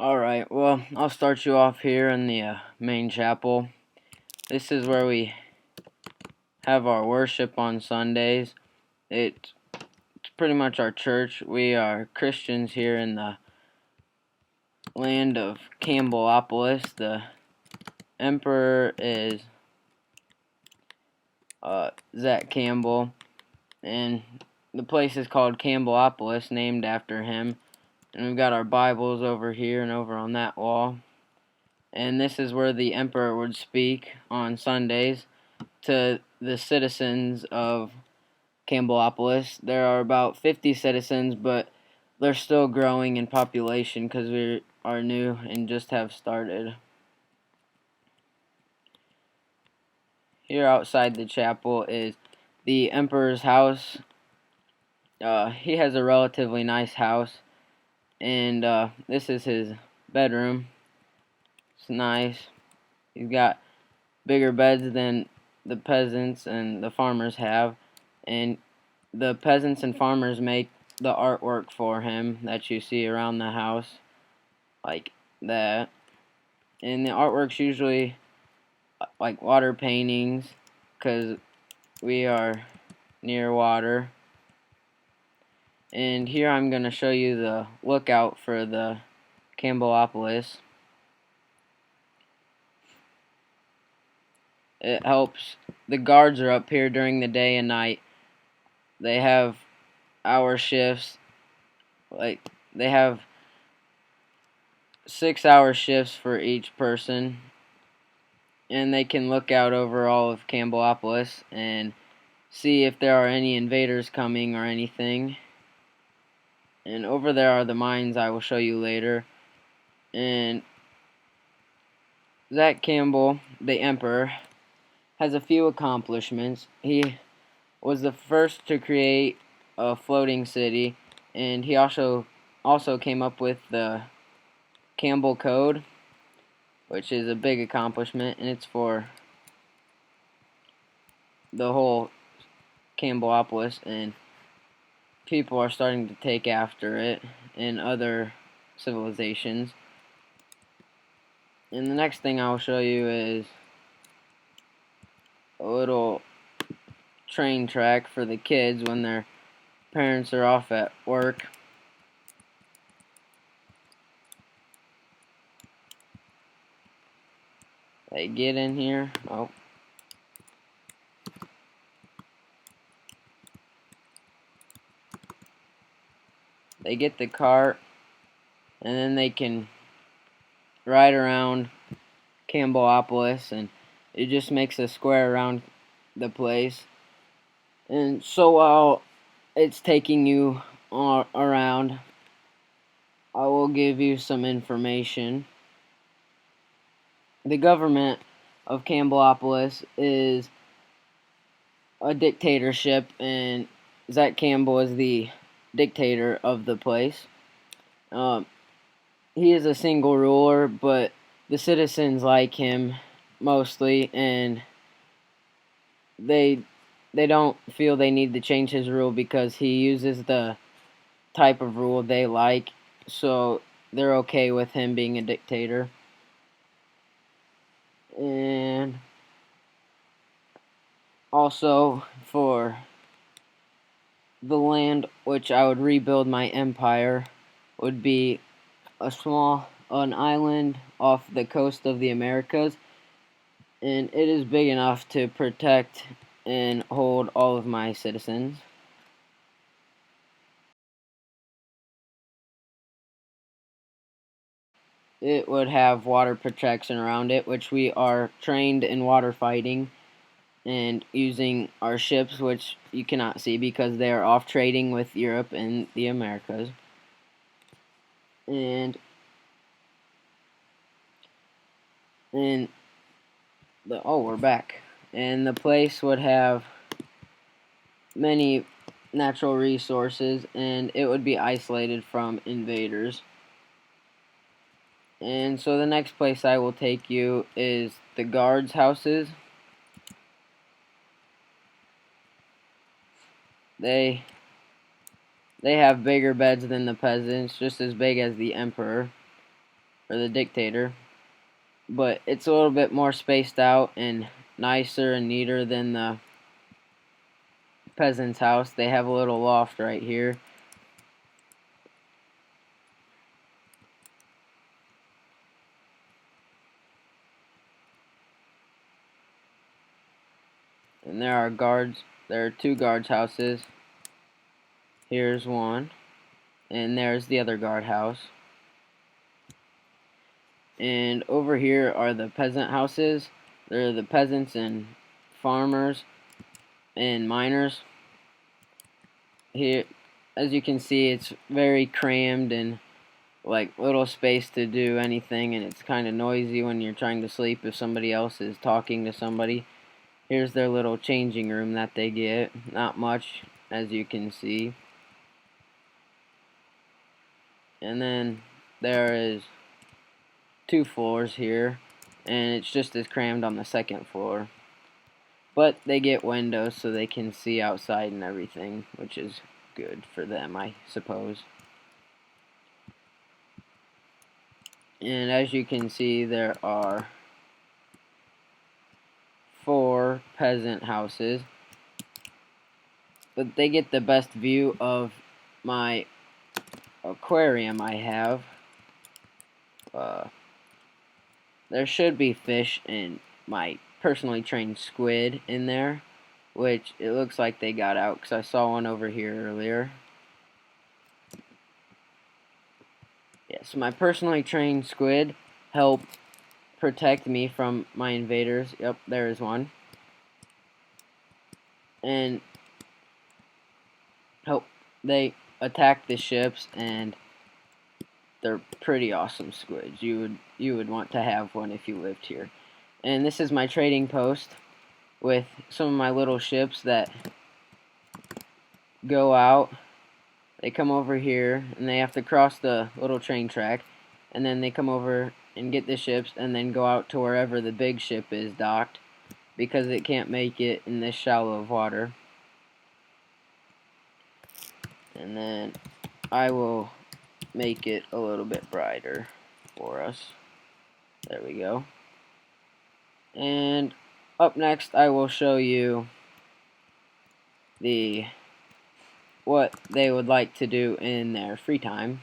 Alright, well, I'll start you off here in the main chapel. This is where we have our worship on Sundays. It's pretty much our church. We are Christians here in the land of Campbellopolis. The emperor is Zach Campbell, and the place is called Campbellopolis, named after him. And we've got our Bibles over here and over on that wall. And this is where the emperor would speak on Sundays to the citizens of Campbellopolis. There are about 50 citizens, but they're still growing in population because we are new and just have started. Here outside the chapel is the emperor's house. He has a relatively nice house, and this is his bedroom. It's nice. He's got bigger beds than the peasants and the farmers have, and the peasants and farmers make the artwork for him that you see around the house, like that. And the artwork's usually like water paintings, because we are near water. And here I'm going to show you the lookout for the Campbellopolis. It helps. The guards are up here during the day and night. They have hour shifts. Like, they have 6-hour shifts for each person. And they can look out over all of Campbellopolis and see if there are any invaders coming or anything. And over there are the mines I will show you later. And Zach Campbell, the emperor, has a few accomplishments. He was the first to create a floating city, and he also came up with the Campbell Code, which is a big accomplishment, and it's for the whole Campbellopolis, and people are starting to take after it in other civilizations. And the next thing I'll show you is a little train track for the kids when their parents are off at work. They get in here. Oh. They get the cart, and then they can ride around Campbellopolis, and it just makes a square around the place. And so while it's taking you around, I will give you some information. The government of Campbellopolis is a dictatorship, and Zach Campbell is the dictator of the place. He is a single ruler, but the citizens like him mostly, and they don't feel they need to change his rule because he uses the type of rule they like, so they're okay with him being a dictator. And also for the land which I would rebuild my empire would be an island off the coast of the Americas, and it is big enough to protect and hold all of my citizens. It would have water protection around it, which we are trained in water fighting and using our ships, which you cannot see because they are off trading with Europe and the Americas. And we're back. And the place would have many natural resources, and it would be isolated from invaders. And so the next place I will take you is the guards' houses. They have bigger beds than the peasants, just as big as the emperor. or the dictator, but it's a little bit more spaced out and nicer and neater than the peasant's house. They have a little loft right here. And there are guards. There are two guards' houses. Here's one. And there's the other guard house. And over here are the peasant houses. They're the peasants and farmers and miners. Here, as you can see, it's very crammed and like little space to do anything, and it's kind of noisy when you're trying to sleep if somebody else is talking to somebody. Here's their little changing room that they get. Not much, as you can see. And then there is 2 floors here, and it's just as crammed on the second floor. But they get windows so they can see outside and everything, which is good for them, I suppose. And as you can see, there are 4 peasant houses, but they get the best view of my aquarium I have. There should be fish and my personally trained squid in there, which it looks like they got out because I saw one over here earlier. Yeah, so my personally trained squid help protect me from my invaders. Yep, there is one. And help they attack the ships, and they're pretty awesome squids. You would want to have one if you lived here. And this is my trading post with some of my little ships that go out. They come over here and they have to cross the little train track, and then they come over and get the ships and then go out to wherever the big ship is docked because it can't make it in this shallow of water. And then I will make it a little bit brighter for us. There we go. And up next I will show you what they would like to do in their free time.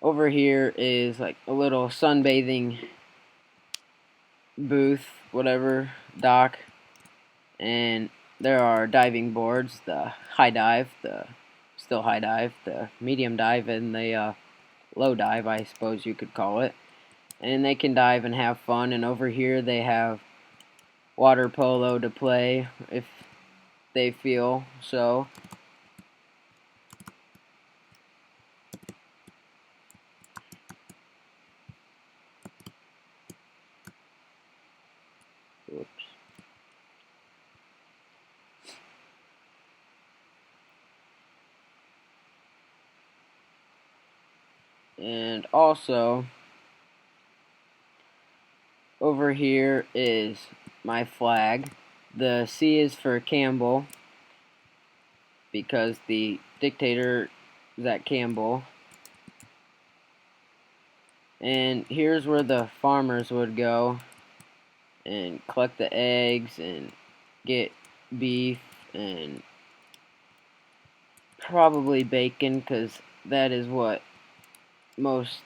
Over here is like a little sunbathing booth, whatever, dock, and there are diving boards, the high dive, the still high dive, the medium dive, and the low dive, I suppose you could call it. And they can dive and have fun. And over here they have water polo to play if they feel so. Oops. And also, over here is my flag. The C is for Campbell, because the dictator is at Campbell. And here's where the farmers would go and collect the eggs and get beef and probably bacon, because that is what most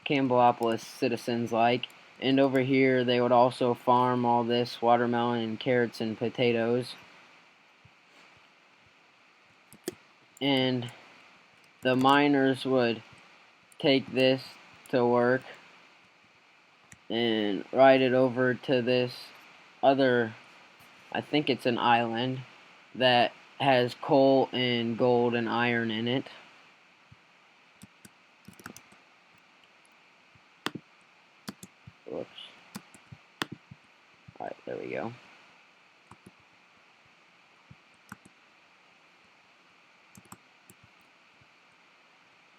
Campbellopolis citizens like. And over here they would also farm all this watermelon and carrots and potatoes. And the miners would take this to work and ride it over to this other, I think it's an island, that has coal and gold and iron in it. Whoops. Alright, there we go.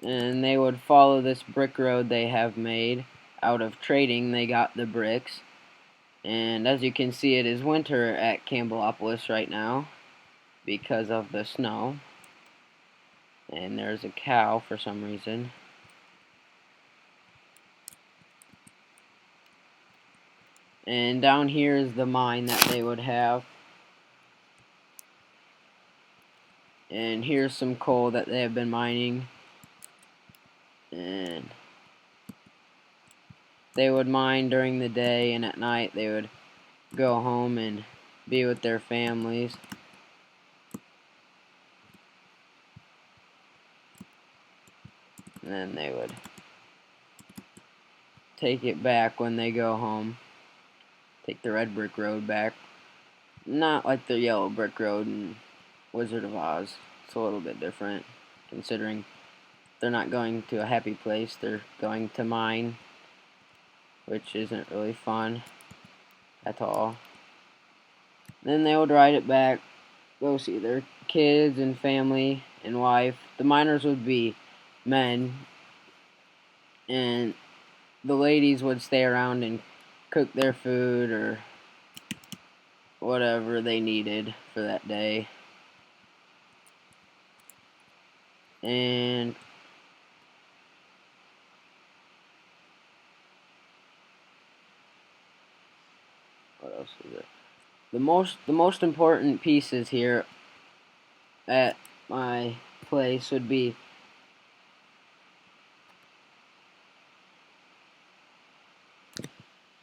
And they would follow this brick road they have made. Out of trading, they got the bricks. And as you can see, it is winter at Campbellopolis right now because of the snow. And there's a cow for some reason. And down here is the mine that they would have. And here's some coal that they have been mining. And they would mine during the day, and at night they would go home and be with their families. And then they would take it back when they go home. Take the red brick road back. Not like the yellow brick road in Wizard of Oz. It's a little bit different, considering they're not going to a happy place. They're going to mine, which isn't really fun at all. Then they would ride it back, go see their kids and family and wife. The miners would be men, and the ladies would stay around and cook their food or whatever they needed for that day. And what else is it? The most important pieces here at my place would be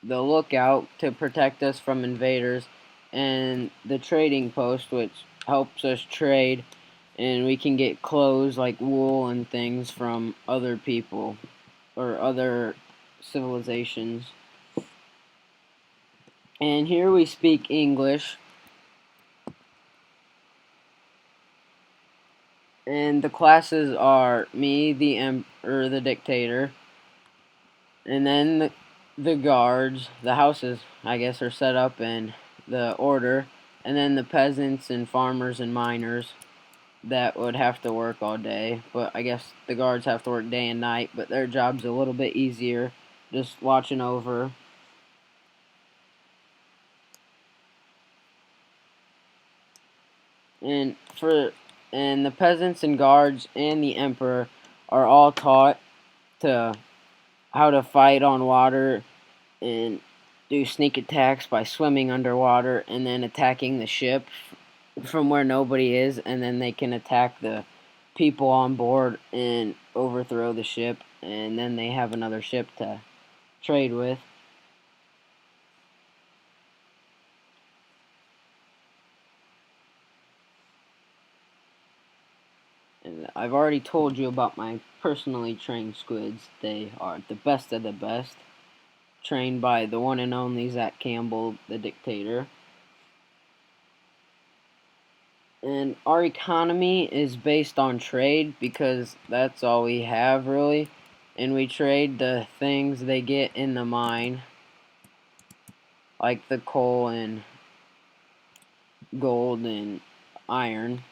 the lookout to protect us from invaders, and the trading post, which helps us trade, and we can get clothes like wool and things from other people or other civilizations. And here we speak English, and the classes are me, the emperor, the dictator, and then the guards. The houses, I guess, are set up in the order, and then the peasants and farmers and miners that would have to work all day. But I guess the guards have to work day and night, but their job's a little bit easier, just watching over. And the peasants and guards and the emperor are all taught to how to fight on water and do sneak attacks by swimming underwater and then attacking the ship from where nobody is, and then they can attack the people on board and overthrow the ship, and then they have another ship to trade with. And I've already told you about my personally trained squids. They are the best of the best, trained by the one and only Zach Campbell, the dictator. And our economy is based on trade because that's all we have, really. And we trade the things they get in the mine, like the coal and gold and iron.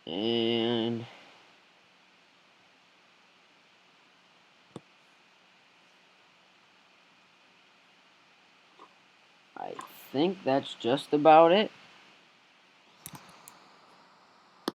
And I think that's just about it.